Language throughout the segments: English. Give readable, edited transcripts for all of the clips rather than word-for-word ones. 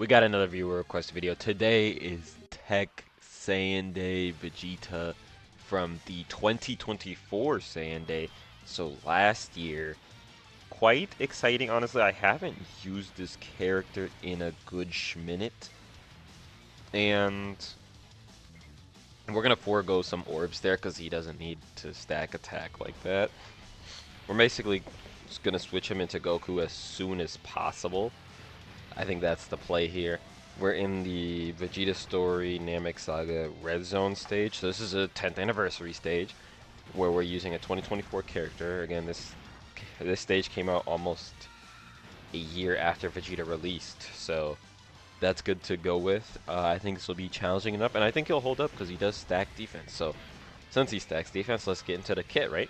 We got another viewer request video. Today is TEQ Saiyan Day Vegeta from the 2024 Saiyan Day. So last year, quite exciting. Honestly, I haven't used this character in a good minute, and we're gonna forego some orbs there because he doesn't need to stack attack like that. We're basically just gonna switch him into Goku as soon as possible. I think that's the play here. We're in the Vegeta Story Namek Saga Red Zone stage. So this is a 10th anniversary stage where we're using a 2024 character. Again, this stage came out almost a year after Vegeta released, so that's good to go with. I think this will be challenging enough, and I think he'll hold up because he does stack defense. So since he stacks defense, let's get into the kit, right?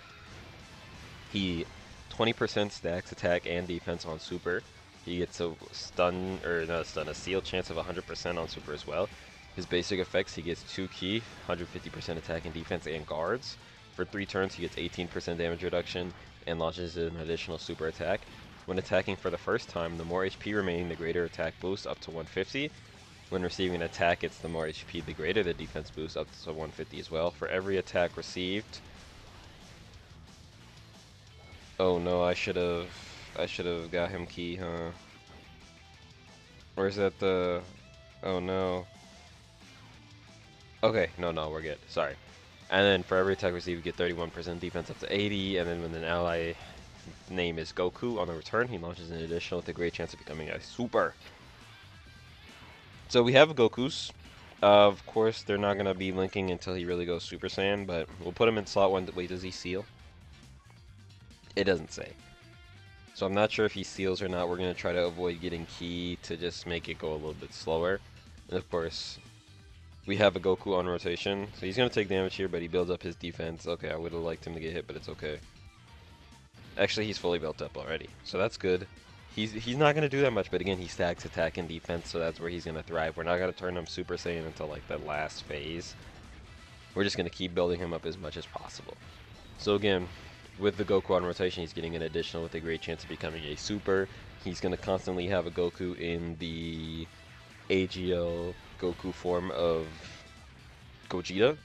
He 20% stacks attack and defense on Super. He gets a stun, or not a stun, a seal chance of 100% on Super as well. His basic effects, he gets 2 key, 150% attack and defense and guards. For 3 turns, he gets 18% damage reduction and launches an additional super attack. When attacking for the first time, the more HP remaining, the greater attack boost, up to 150. When receiving an attack, it's the more HP, the greater the defense boost, up to 150 as well. For every attack received... Oh no, I should have got him key, huh? Or is that the... Oh no. Okay, no, we're good. Sorry. And then for every attack received, you get 31% defense up to 80, and then when an ally name is Goku, on the return, he launches an additional with a great chance of becoming a super. So we have Gokus. Of course, they're not going to be linking until he really goes Super Saiyan, but we'll put him in slot 1. Wait, does he seal? It doesn't say. So I'm not sure if he seals or not. We're going to try to avoid getting key to just make it go a little bit slower. And of course, we have a Goku on rotation. So he's going to take damage here, but he builds up his defense. Okay, I would have liked him to get hit, but it's okay. Actually, he's fully built up already. So that's good. He's not going to do that much, but again, he stacks attack and defense, so that's where he's going to thrive. We're not going to turn him Super Saiyan until like the last phase. We're just going to keep building him up as much as possible. So again, with the Goku on rotation, he's getting an additional with a great chance of becoming a super. He's going to constantly have a Goku in the AGL Goku form of Gogeta.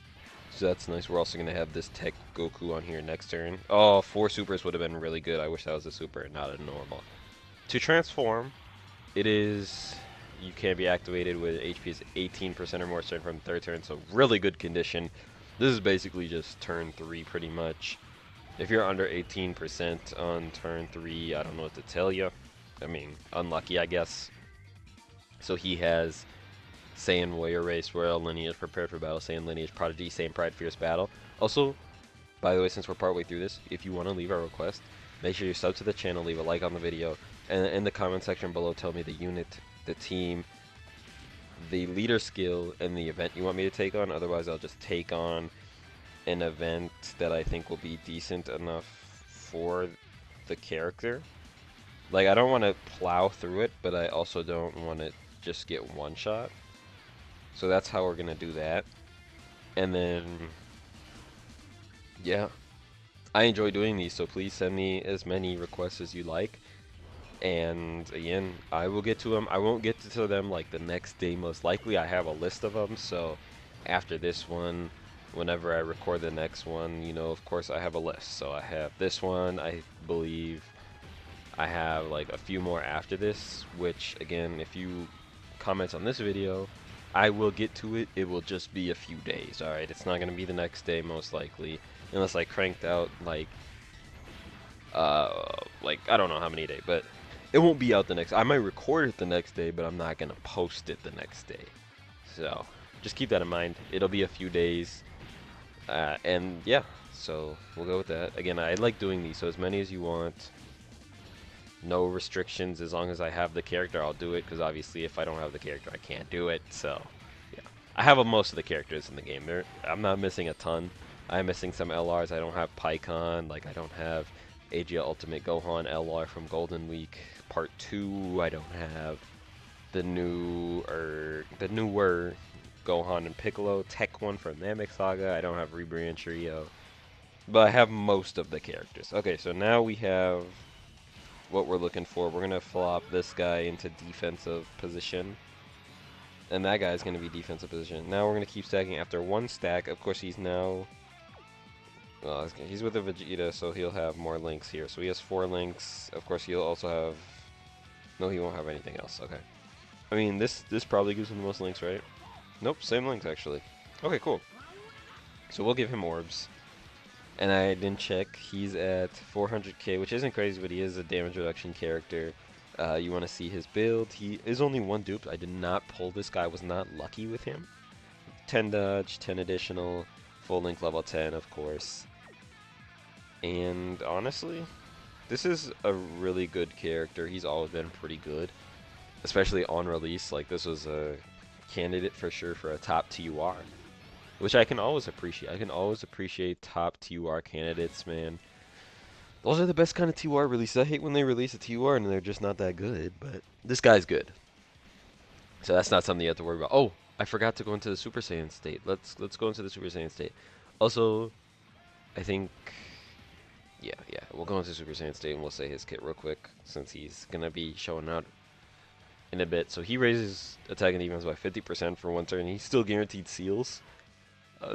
So that's nice. We're also going to have this TEQ Goku on here next turn. Oh, 4 supers would have been really good. I wish that was a super and not a normal. To transform, it is... You can be activated with HP is 18% or more starting from the 3rd turn, so really good condition. This is basically just turn 3 pretty much. If you're under 18% on turn 3, I don't know what to tell you. I mean, unlucky, I guess. So he has Saiyan Warrior Race, Royal Lineage, Prepared for Battle, Saiyan Lineage, Prodigy, Saiyan Pride, Fierce Battle. Also, by the way, since we're partway through this, if you want to leave a request, make sure you sub to the channel, leave a like on the video, and in the comment section below, tell me the unit, the team, the leader skill, and the event you want me to take on. Otherwise, I'll just take on an event that I think will be decent enough for the character. Like, I don't want to plow through it, but I also don't want to just get one shot. So that's how we're going to do that. And then, yeah. I enjoy doing these, so please send me as many requests as you like. And again, I will get to them. I won't get to them like the next day, most likely. I have a list of them, so after this one, whenever I record the next one, you know, of course I have a list. So I have this one, I believe I have like a few more after this, which again, if you comment on this video, I will get to it. It will just be a few days, alright? It's not going to be the next day, most likely, unless I cranked out like I don't know how many days, but it won't be out the next. I might record it the next day, but I'm not going to post it the next day. So just keep that in mind. It'll be a few days. And yeah, so we'll go with that. Again, I like doing these, so as many as you want. No restrictions. As long as I have the character, I'll do it, because obviously if I don't have the character, I can't do it. So yeah, I have most of the characters in the game. I'm not missing a ton. I'm missing some LRs. I don't have Pycon. Like, I don't have AGL Ultimate Gohan LR from Golden Week Part 2. I don't have the newer Gohan and Piccolo TEQ one from Namek Saga. I don't have Rebri and Trio. But I have most of the characters. Okay, so now we have what we're looking for. We're going to flop this guy into defensive position. And that guy's going to be defensive position. Now we're going to keep stacking after one stack. Of course, he's now... Well, he's with a Vegeta, so he'll have more links here. So he has 4 links. Of course, he'll also have... No, he won't have anything else. Okay. I mean, this probably gives him the most links, right? Nope, same links, actually. Okay, cool. So we'll give him orbs. And I didn't check. He's at 400k, which isn't crazy, but he is a damage reduction character. You want to see his build. He is only 1 dupe. I did not pull this guy. I was not lucky with him. 10 dodge, 10 additional, full link level 10, of course. And honestly, this is a really good character. He's always been pretty good, especially on release. Like, this was a candidate for sure for a top TUR, which I can always appreciate. I can always appreciate top TUR candidates, man. Those are the best kind of TUR releases. I hate when they release a TUR and they're just not that good, but this guy's good. So that's not something you have to worry about. Oh, I forgot to go into the Super Saiyan state. Let's go into the Super Saiyan state. Also, I think, yeah, we'll go into Super Saiyan state and we'll say his kit real quick since he's gonna be showing out in a bit. So he raises attack and defense by 50% for 1 turn. He's still guaranteed seals.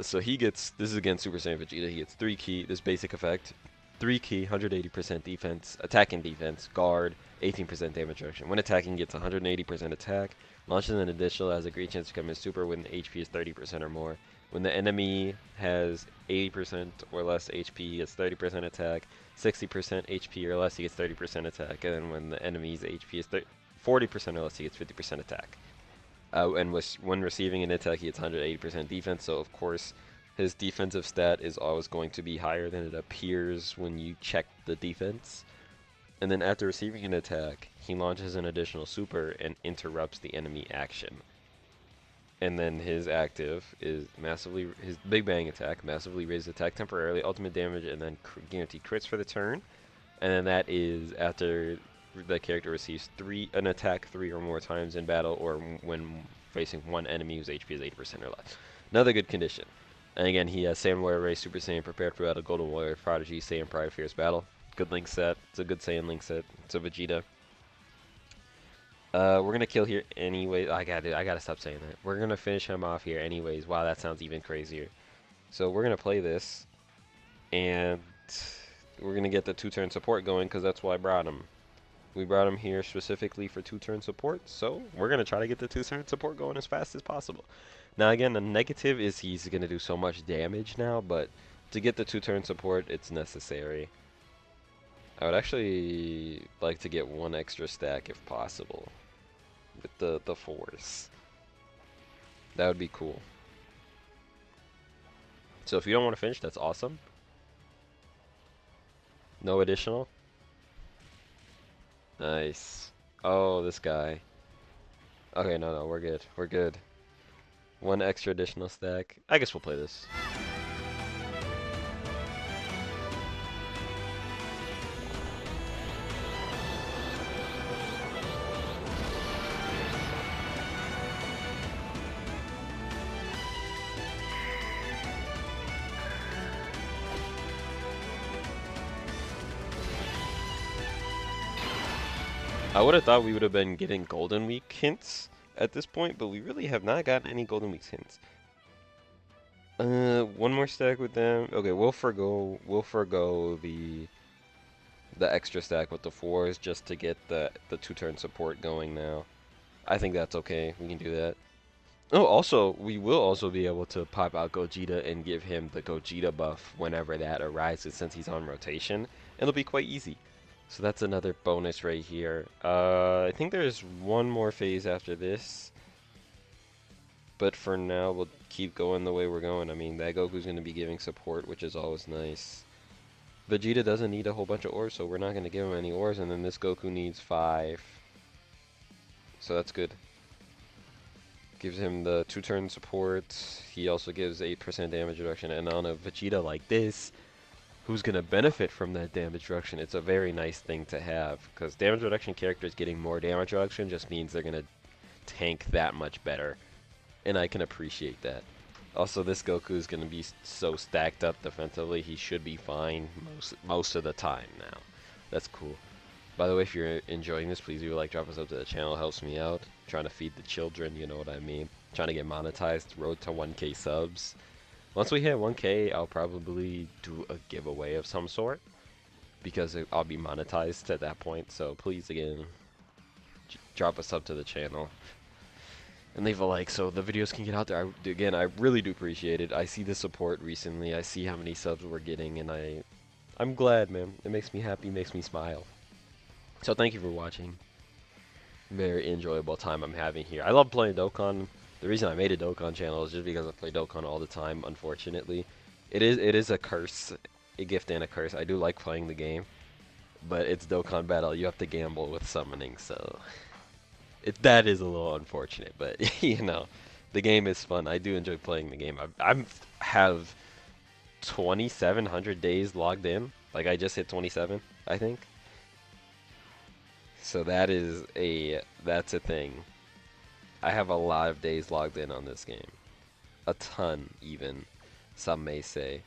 So he gets, this is against Super Saiyan Vegeta, he gets 3 key, this basic effect. 3 key, 180% defense, attack and defense, guard, 18% damage reduction. When attacking, gets 180% attack. Launches an additional, has a great chance to become a super when the HP is 30% or more. When the enemy has 80% or less HP, he gets 30% attack. 60% HP or less, he gets 30% attack. And then when the enemy's HP is 40% or less, he gets 50% attack. And when receiving an attack, he gets 180% defense. So of course, his defensive stat is always going to be higher than it appears when you check the defense. And then after receiving an attack, he launches an additional super and interrupts the enemy action. And then his active is massively, his Big Bang attack massively raises attack temporarily, ultimate damage, and then guaranteed crits for the turn. And then that is after the character receives an attack 3 or more times in battle, or when facing one enemy whose HP is 80% or less. Another good condition. And again, he has Saiyan Warrior Race, Super Saiyan, Prepared for Battle, Golden Warrior, Prodigy, Saiyan Pride, Fierce Battle. Good link set. It's a good Saiyan link set. It's a Vegeta. We're gonna kill here anyway. I gotta stop saying that. We're gonna finish him off here anyways. Wow, that sounds even crazier. So we're gonna play this, and we're gonna get the 2-turn support going because that's why I brought him. We brought him here specifically for 2-turn support, so we're gonna try to get the 2-turn support going as fast as possible. Now again, the negative is he's gonna do so much damage now, but to get the 2-turn support, it's necessary. I would actually like to get 1 extra stack if possible with the 4s. That would be cool. So if you don't want to finish, that's awesome. No additional? Nice. Oh, this guy. Okay, no, we're good. We're good. 1 extra additional stack. I guess we'll play this. I would have thought we would have been getting Golden Week hints at this point, but we really have not gotten any Golden Week hints. 1 more stack with them. Okay, we'll forgo the extra stack with the 4s just to get the 2-turn support going now. I think that's okay. We can do that. Oh, also, we will also be able to pop out Gogeta and give him the Gogeta buff whenever that arises since he's on rotation. It'll be quite easy. So that's another bonus right here. I think there's 1 more phase after this. But for now, we'll keep going the way we're going. I mean, that Goku's going to be giving support, which is always nice. Vegeta doesn't need a whole bunch of ores, so we're not going to give him any ores. And then this Goku needs 5. So that's good. Gives him the 2-turn support. He also gives 8% damage reduction. And on a Vegeta like this, who's going to benefit from that damage reduction, it's a very nice thing to have. Because damage reduction characters getting more damage reduction just means they're going to tank that much better. And I can appreciate that. Also, this Goku is going to be so stacked up defensively, he should be fine most of the time now. That's cool. By the way, if you're enjoying this, please do like, drop us up to the channel. It helps me out. Trying to feed the children, you know what I mean. Trying to get monetized. Road to 1K subs. Once we hit 1K, I'll probably do a giveaway of some sort because I'll be monetized at that point. So please, again, drop us up to the channel and leave a like so the videos can get out there. Again, I really do appreciate it. I see the support recently. I see how many subs we're getting, and I'm glad, man. It makes me happy, makes me smile. So thank you for watching. Very enjoyable time I'm having here. I love playing Dokkan. The reason I made a Dokkan channel is just because I play Dokkan all the time, unfortunately. It is a curse, a gift and a curse. I do like playing the game, but it's Dokkan battle. You have to gamble with summoning, so that is a little unfortunate, but you know, the game is fun. I do enjoy playing the game. I have 2,700 days logged in. Like I just hit 27, I think. So that's a thing. I have a lot of days logged in on this game. A ton, even, some may say.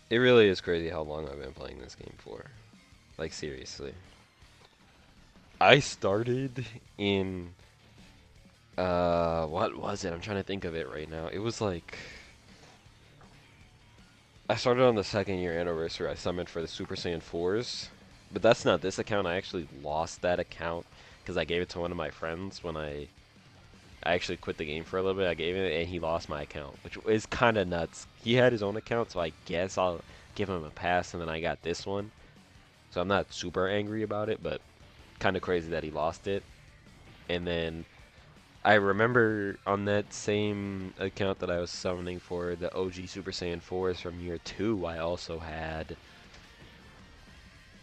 It really is crazy how long I've been playing this game for. Like, seriously. I started in, what was it? I'm trying to think of it right now. It was like, I started on the 2nd year anniversary. I summoned for the Super Saiyan 4s. But that's not this account. I actually lost that account because I gave it to one of my friends when I actually quit the game for a little bit. I gave it and he lost my account, which is kind of nuts. He had his own account, so I guess I'll give him a pass, and then I got this one. So I'm not super angry about it, but kind of crazy that he lost it. And then I remember on that same account that I was summoning for the OG Super Saiyan 4s from year 2, I also had,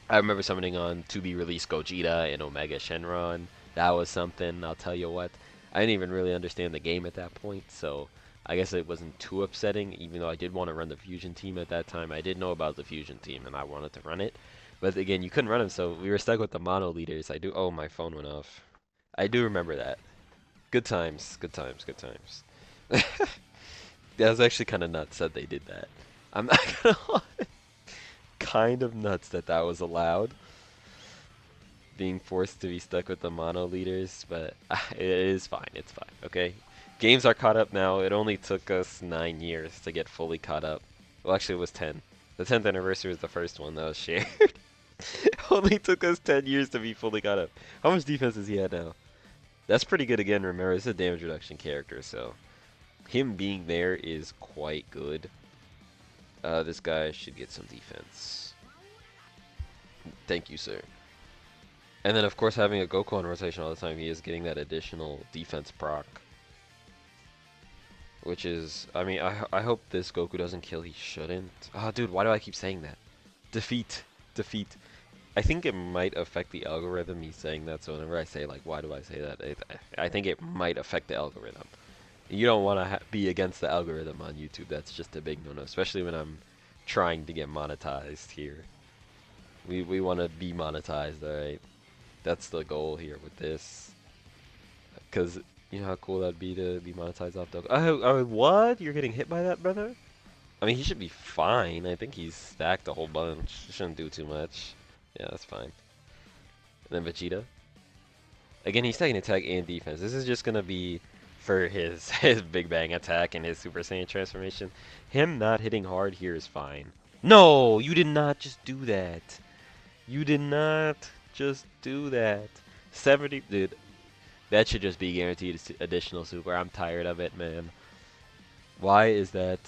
I remember summoning on to be released Gogeta and Omega Shenron. That was something, I'll tell you what. I didn't even really understand the game at that point, so I guess it wasn't too upsetting, even though I did want to run the Fusion team at that time. I did know about the Fusion team, and I wanted to run it. But again, you couldn't run them, so we were stuck with the mono leaders. Oh, my phone went off. I do remember that. Good times, good times, good times. That was actually kind of nuts that they did that. I'm not gonna lie. Kind of nuts that that was allowed. Being forced to be stuck with the mono leaders, but it is fine. It's fine, okay? Games are caught up now. It only took us 9 years to get fully caught up. Well, actually, it was 10. The 10th anniversary was the first one that was shared. It only took us 10 years to be fully caught up. How much defense is he at now? That's pretty good again, remember, it's a damage reduction character, so him being there is quite good. This guy should get some defense. Thank you, sir. And then, of course, having a Goku on rotation all the time, he is getting that additional defense proc. Which is, I mean, I hope this Goku doesn't kill. He shouldn't. Oh, dude, why do I keep saying that? Defeat. Defeat. I think it might affect the algorithm, me saying that, so whenever I say, like, why do I say that, I think it might affect the algorithm. You don't want to be against the algorithm on YouTube. That's just a big no-no, especially when I'm trying to get monetized here. We want to be monetized, alright? That's the goal here with this. Because, you know how cool that'd be to be monetized off Dokkan. What? You're getting hit by that, brother? I mean, he should be fine. I think he's stacked a whole bunch. Shouldn't do too much. Yeah, that's fine. And then Vegeta. Again, he's taking attack and defense. This is just going to be for his Big Bang attack and his Super Saiyan transformation. Him not hitting hard here is fine. No, you did not just do that. You did not just do that. 70, dude. That should just be guaranteed additional super. I'm tired of it, man. Why is that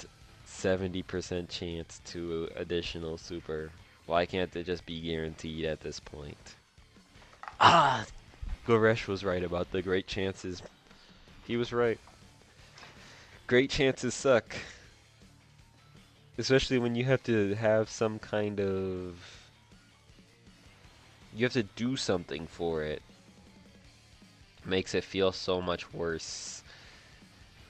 70% chance to additional super? Why can't it just be guaranteed at this point? Ah! Goresh was right about the great chances. He was right. Great chances suck. Especially when you have to have some kind of... You have to do something for it. Makes it feel so much worse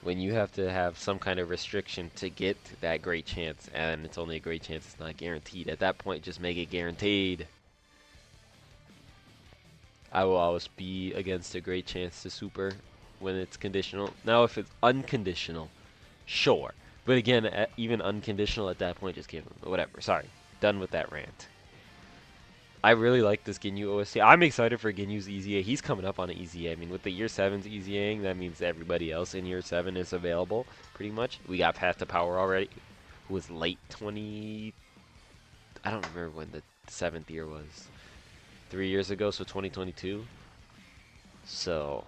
when you have to have some kind of restriction to get that great chance, and it's only a great chance, it's not guaranteed. At that point, just make it guaranteed. I will always be against a great chance to super when it's conditional. Now, if it's unconditional, sure. But again, even unconditional at that point, just give them whatever. Sorry, done with that rant. I really like this Ginyu OST. I'm excited for Ginyu's EZA. He's coming up on an EZA. I mean, with the Year 7's EZAing, that means everybody else in Year 7 is available, pretty much. We got Path to Power already, who was late 20... I don't remember when the 7th year was. 3 years ago, so 2022. So,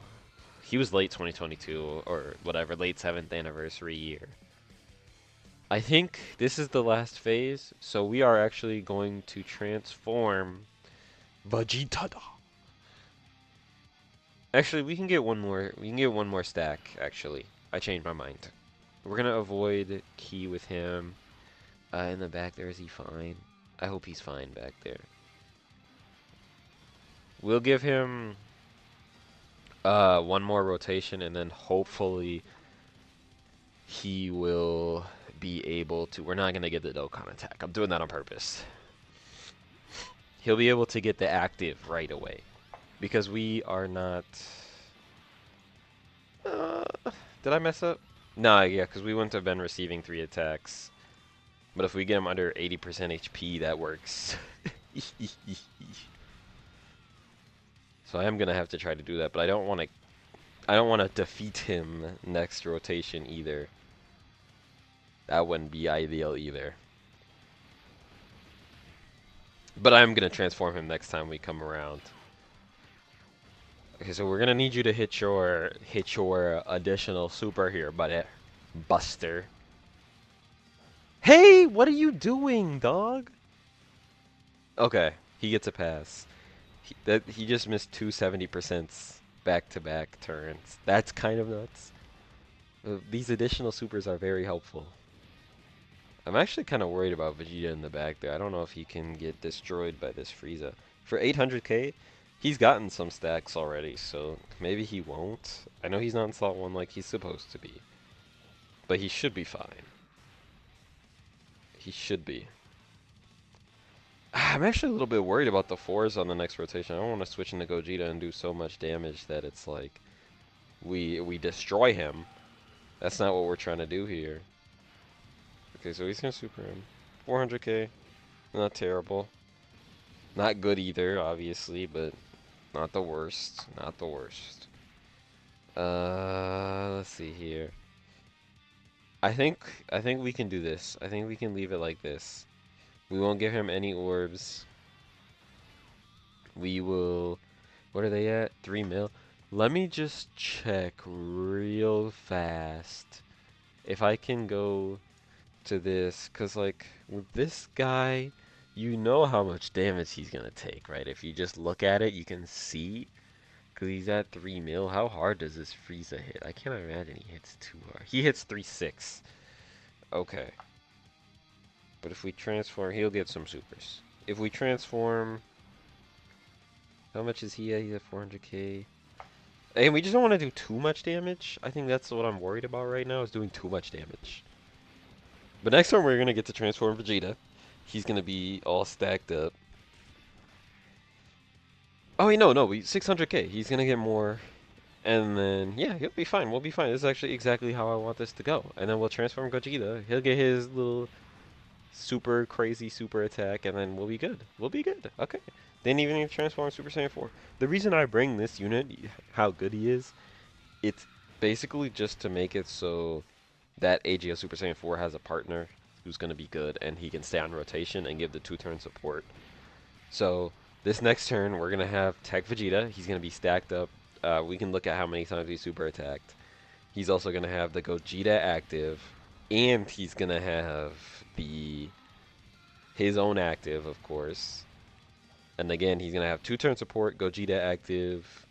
he was late 2022, or whatever, late 7th anniversary year. I think this is the last phase, so we are actually going to transform Vegeta. Actually, we can get one more. We can get one more stack. Actually, I changed my mind. We're gonna avoid Key with him. In the back there, is he fine? I hope he's fine back there. We'll give him one more rotation, and then hopefully he will be able to. We're not gonna get the Dokkan attack. I'm doing that on purpose. He'll be able to get the active right away, because we are not. Did I mess up? Nah, yeah, because we wouldn't have been receiving 3 attacks. But if we get him under 80% HP, that works. So I am gonna have to try to do that, but I don't want to. I don't want to defeat him next rotation either. That wouldn't be ideal either. But I'm gonna transform him next time we come around. Okay, so we're gonna need you to hit your additional super here, buddy. Buster. Hey, what are you doing, dog? Okay, he gets a pass. He just missed 270% back-to-back turns. That's kind of nuts. These additional supers are very helpful. I'm actually kind of worried about Vegeta in the back there. I don't know if he can get destroyed by this Frieza. For 800k, he's gotten some stacks already, so maybe he won't. I know he's not in slot 1 like he's supposed to be. But he should be fine. He should be. I'm actually a little bit worried about the 4s on the next rotation. I don't want to switch into Gogeta and do so much damage that it's like we destroy him. That's not what we're trying to do here. Okay, so he's gonna super him. 400k, not terrible. Not good either, obviously, but not the worst. Not the worst. Let's see here. I think we can do this. I think we can leave it like this. We won't give him any orbs. We will... What are they at? 3 mil? Let me just check real fast if I can go to this. Because, like, with this guy, you know how much damage he's going to take, right? If you just look at it, you can see. Because he's at 3 mil. How hard does this Frieza hit? I can't imagine he hits too hard. He hits 3.6. Okay. But if we transform, he'll get some supers. If we transform, how much is he at? He's at 400k. And we just don't want to do too much damage. I think that's what I'm worried about right now, is doing too much damage. But next time we're going to get to transform Vegeta. He's going to be all stacked up. Oh, wait, no, 600k. He's going to get more. And then, yeah, he'll be fine. We'll be fine. This is actually exactly how I want this to go. And then we'll transform Gogeta. He'll get his little... super crazy super attack, and then we'll be good. We'll be good. Okay. Didn't even need to transform Super Saiyan 4. The reason I bring this unit, how good he is, it's basically just to make it so that AGO Super Saiyan 4 has a partner who's going to be good, and he can stay on rotation and give the 2-turn support. So this next turn, we're going to have TEQ Vegeta. He's going to be stacked up. We can look at how many times he's super attacked. He's also going to have the Gogeta active, and he's going to have his own active, of course. And again, he's going to have 2-turn support, Gogeta active.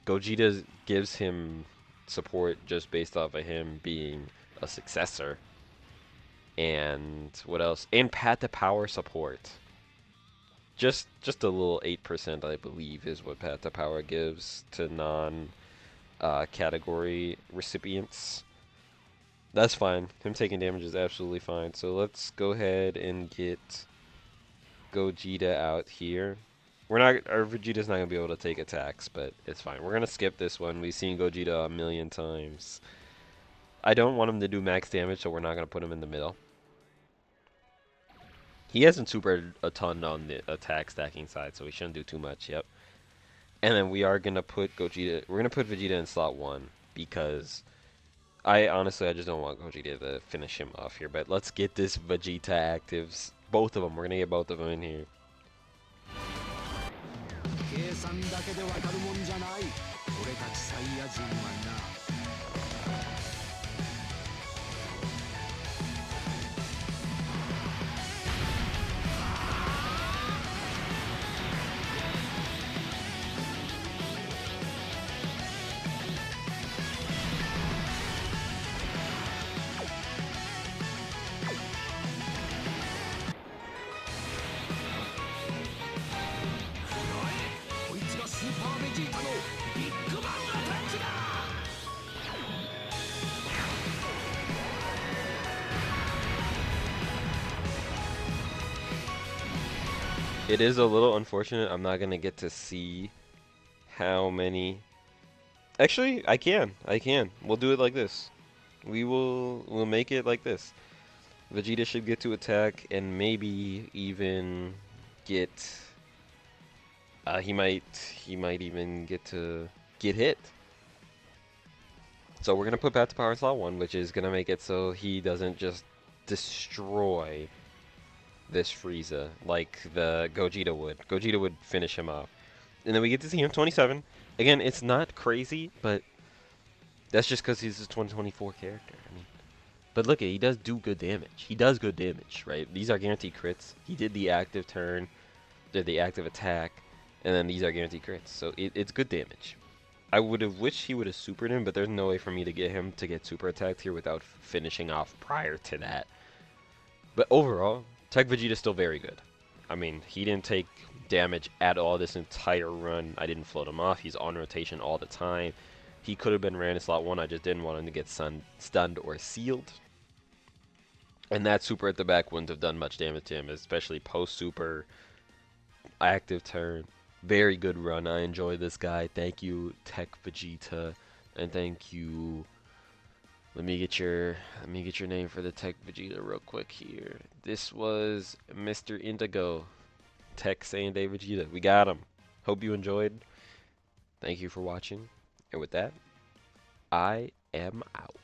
Gogeta gives him support just based off of him being a successor. And what else? And Path to Power support. Just a little 8%, I believe, is what Path to Power gives to non-category recipients. That's fine. Him taking damage is absolutely fine. So let's go ahead and get Gogeta out here. Our Vegeta's not gonna be able to take attacks, but it's fine. We're gonna skip this one. We've seen Gogeta a million times. I don't want him to do max damage, so we're not gonna put him in the middle. He hasn't supered a ton on the attack stacking side, so we shouldn't do too much. Yep. And then we are gonna put Gogeta. We're gonna put Vegeta in slot 1 because I honestly I just don't want Gogeta to finish him off here. But let's get this Vegeta actives. Both of them. We're gonna get both of them in here. It is a little unfortunate I'm not gonna get to see how many. Actually, I can. We'll do it like this. We'll make it like this. Vegeta should get to attack and maybe even get he might even get to get hit. So we're gonna put Path to Power in slot 1, which is gonna make it so he doesn't just destroy this Frieza like the Gogeta would. Gogeta would finish him off. And then we get to see him 27. Again, it's not crazy, but that's just because he's a 2024 character. I mean, but look, he does do good damage. He does good damage, right? These are guaranteed crits. He did the active turn, did the active attack, and then these are guaranteed crits. So it's good damage. I would have wished he would have supered him, but there's no way for me to get him to get super attacked here without finishing off prior to that. But overall, TEQ Vegeta is still very good. I mean, he didn't take damage at all this entire run. I didn't float him off. He's on rotation all the time. He could have been ran in slot 1. I just didn't want him to get stunned or sealed. And that super at the back wouldn't have done much damage to him, especially post-super, active turn. Very good run. I enjoy this guy. Thank you, TEQ Vegeta. And thank you... Let me get your name for the TEQ Vegeta real quick here. This was Mr. Indigo. TEQ Saiyan Vegeta. We got him. Hope you enjoyed. Thank you for watching. And with that, I am out.